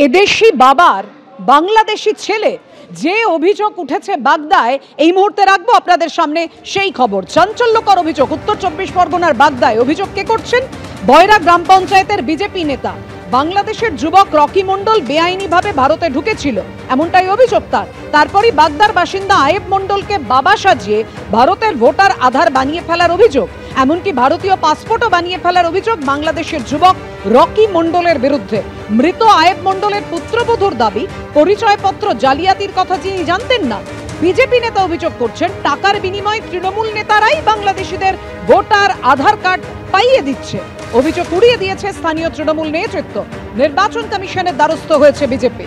এদেশি বাবার বাংলাদেশি ছেলে, যে অভিযোগ উঠেছে বাগদায়, এই মুহূর্তে রাখবো আপনাদের সামনে সেই খবর। চাঞ্চল্যকর অভিযোগ উত্তর 24 পরগনার বাগদায়। অভিযোগ কে করছেন? বয়রা গ্রাম পঞ্চায়েতের বিজেপি নেতা। বাংলাদেশের যুবক রকি মণ্ডল বেআইনিভাবে ভারতে ঢুকেছিল, এমনটাই অভিযোগ তার। তারপরই বাগদার বাসিন্দা আয়েব মণ্ডলকে বাবা সাজিয়ে ভারতের ভোটার আধার বানিয়ে ফেলার অভিযোগ, এমনকি ভারতীয় পাসপোর্টও বানিয়ে ফেলার অভিযোগ বাংলাদেশের যুবক রকি মণ্ডলের বিরুদ্ধে। মৃত আয়েব মণ্ডলের পুত্রবধূর দাবি, পরিচয়পত্র জালিয়াতির কথা তিনি জানতেন না। বিজেপি নেতা অভিযোগ করছেন, টাকার বিনিময়ে তৃণমূল নেতারাই বাংলাদেশিদের ভোটার আধার কার্ড পাইয়ে দিচ্ছে। অভিযোগ উড়িয়ে দিয়েছে স্থানীয় তৃণমূল নেতৃত্ব। নির্বাচন কমিশনের দ্বারস্থ হয়েছে বিজেপি।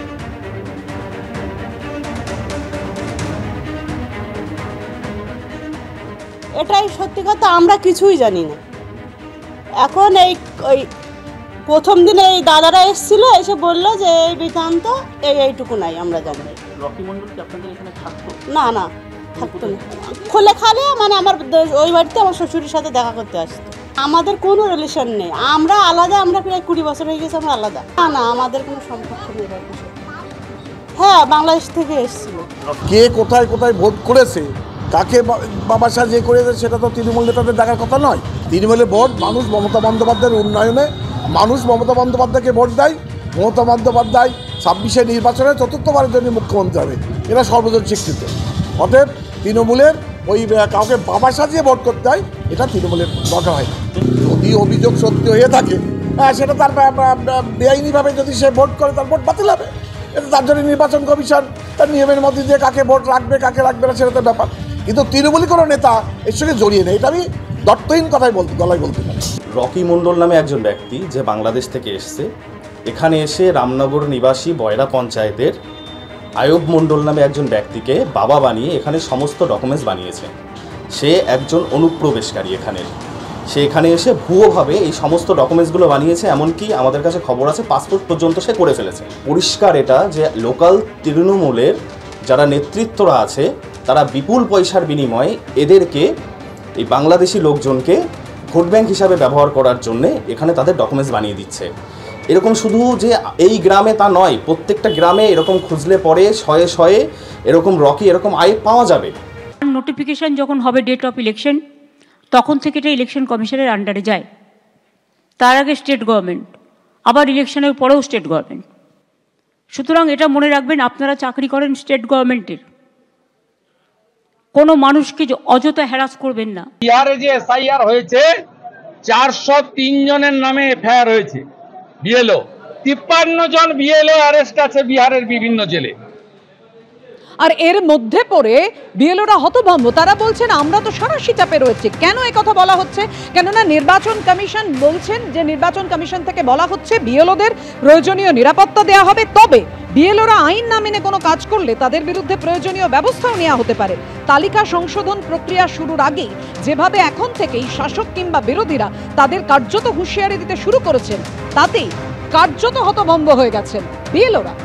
এটাই সত্যি কথা, আমরা কিছুই জানি না। এখন এই প্রথম দিনে এই দাদারা এসেছিল, এসে বললো যে এই বৃত্তান্ত এইটুকু নাই, আমরা জানি। রকি মণ্ডল কি আপনাদের এখানে থাকতো? না না, থাকতো না। খোলে খালে মানে আমার ওই বাড়িতে আমার শ্বশুরের সাথে দেখা করতে আসতো। আমাদের কোনো রিলেশন নেই, আমরা আলাদা। আমরা প্রায় 20 বছর হয়ে গেছে আমরা আলাদা। না না, আমাদের কোনো সম্পর্ক নেই। হ্যাঁ, বাংলাদেশ থেকে এসেছিল। কে কোথায় কোথায় ভোট করেছে, কাকে বাবা সাজিয়ে করেছে, সেটা তো তৃণমূল নেতাদের দেখার কথা নয়। তৃণমূলের ভোট মানুষ মমতা বন্দ্যোপাধ্যায়ের উন্নয়নে, মানুষ মমতা বন্দ্যোপাধ্যায়কে ভোট দেয়। মমতা বন্দ্যোপাধ্যায় 26-এ নির্বাচনে 4র্থবারের জন্য মুখ্যমন্ত্রী হবে, এটা সর্বজন স্বীকৃত। অতএব তৃণমূলের ওই কাউকে বাবা সাজিয়ে ভোট করতে হয়, এটা তৃণমূলের দরকার হয় না। যদি অভিযোগ সত্যি হয়ে থাকে, সেটা তার বেআইনিভাবে যদি সে ভোট করে, তার ভোট বাতিল হবে। এটা তার জন্য নির্বাচন কমিশন তার নিয়মের মধ্যে দিয়ে কাকে ভোট রাখবে কাকে রাখবে না, সেটা তো ব্যাপার। কিন্তু তৃণমূলী কোনো নেতা এর সঙ্গে জড়িয়ে নেই, এটা আমি দর্থহীন কথাই গলায় বলতে পারি। রকি মণ্ডল নামে একজন ব্যক্তি, যে বাংলাদেশ থেকে এসছে, এখানে এসে রামনগর নিবাসী বয়রা পঞ্চায়েতের আয়ব মণ্ডল নামে একজন ব্যক্তিকে বাবা বানিয়ে এখানে সমস্ত ডকুমেন্টস বানিয়েছে। সে একজন অনুপ্রবেশকারী এখানের। সে এখানে এসে ভুয়োভাবে এই সমস্ত ডকুমেন্টসগুলো বানিয়েছে, এমনকি আমাদের কাছে খবর আছে পাসপোর্ট পর্যন্ত সে করে ফেলেছে। পরিষ্কার এটা যে লোকাল তৃণমূলের যারা নেতৃত্বরা আছে, তারা বিপুল পয়সার বিনিময়ে এদেরকে, এই বাংলাদেশি লোকজনকে ভোট ব্যাংক হিসাবে ব্যবহার করার জন্যে এখানে তাদের ডকুমেন্টস বানিয়ে দিচ্ছে। এরকম শুধু যে এই গ্রামে তা নয়, প্রত্যেকটা গ্রামে এরকম খুঁজলে পরে শয়ে শয়ে এরকম রকি, এরকম আয় পাওয়া যাবে। নোটিফিকেশন যখন হবে ডেট অফ ইলেকশন, তখন থেকে এটা ইলেকশন কমিশনের আন্ডারে যায়। তার আগে স্টেট গভর্নমেন্ট, আবার ইলেকশনের পরেও স্টেট গভর্নমেন্ট। সুতরাং এটা মনে রাখবেন, আপনারা চাকরি করেন স্টেট গভর্নমেন্টের, কোনো মানুষকে অযথা হ্যারাস করবেন না। বিহারে যে এসআইআর হয়েছে, 403 জনের নামে এফআইআর হয়েছে। বিএলও 53 জন বিএলও অ্যারেস্ট আছে বিহারের বিভিন্ন জেলে। আর এর মধ্যে পড়ে বিএলওরা হতভম্ব। তারা বলছেন, আমরা তো সারাশি চাপে রয়েছে। কেন এই কথা বলা হচ্ছে? কেননা নির্বাচন কমিশন বলছেন যে নির্বাচন কমিশন থেকে বলা হচ্ছে বিএলওদের প্রয়োজনীয় নিরাপত্তা দেওয়া হবে, তবে বিএলওরা আইন না মেনে কোনো কাজ করলে তাদের বিরুদ্ধে প্রয়োজনীয় ব্যবস্থাও নেওয়া হতে পারে। তালিকা সংশোধন প্রক্রিয়া শুরুর আগেই যেভাবে এখন থেকেই শাসক কিংবা বিরোধীরা তাদের কার্যত হুঁশিয়ারি দিতে শুরু করেছেন, তাতেই কার্যত হতভম্ব হয়ে গেছেন বিএলওরা।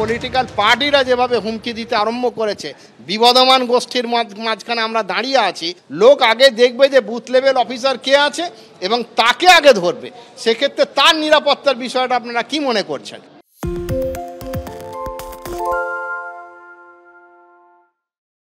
পলিটিক্যাল পার্টিরা যেভাবে হুমকি দিতে আরম্ভ করেছে, বিবদমান গোষ্ঠীর মাঝখানে আমরা দাঁড়িয়ে আছি। লোক আগে দেখবে যে বুথ লেভেল অফিসার কে আছে এবং তাকে আগে ধরবে। সেক্ষেত্রে তার নিরাপত্তার বিষয়টা আপনারা কি মনে করছেন?